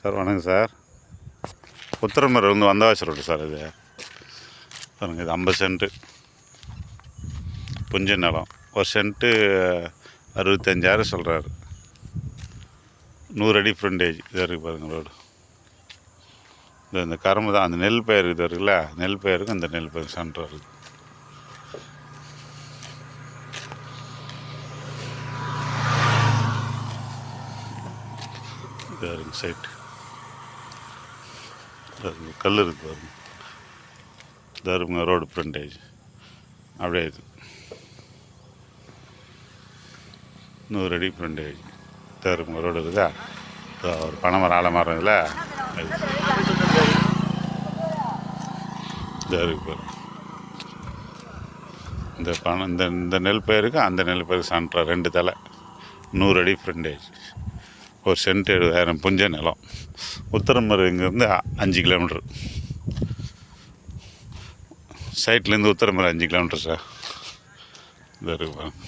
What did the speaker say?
Sir வணக்கம் sir. Uthiramerur வந்து Vandavasi road sir. இது பாருங்கள், இது 50 சென்ட்டு புஞ்ச நிலம். ஒரு சென்ட்டு 65,000 சொல்கிறாரு. 100 அடி ஃப்ரண்டேஜ். இது இருக்குது பாருங்கள் ரோடு. இந்த கரும்பு தான் அந்த நெல் பயிர் இது இருக்குல்ல, நெல் பயிருக்கு அந்த நெல் பயிர் சென்டர் வருது. இது இருக்குங்க சைட்டு. கல் இருக்குது பாருங்க. இது இருக்குங்க ரோடு ஃப்ரண்டேஜ். அப்படியே இது 100 அடி ஃப்ரண்டேஜ். இது இருக்குங்க ரோடு இருக்குதா. ஒரு பனைமரம் ஆலமரம் இதில் இது இருக்கு பாருங்க. இந்த நெல் பயிருக்கு அந்த நெல் பயிருக்கு சென்டரா 2 தலை 100 அடி ஃப்ரண்டேஜ். ஒரு சென்ட் 70,000 புஞ்ச நிலம். உத்தரமேரூர் இங்கேருந்து 5 கிலோமீட்ரு. சைட்லேருந்து உத்தரமேரூர் 5 கிலோமீட்டர் சார். இது இருக்கு பாருங்க.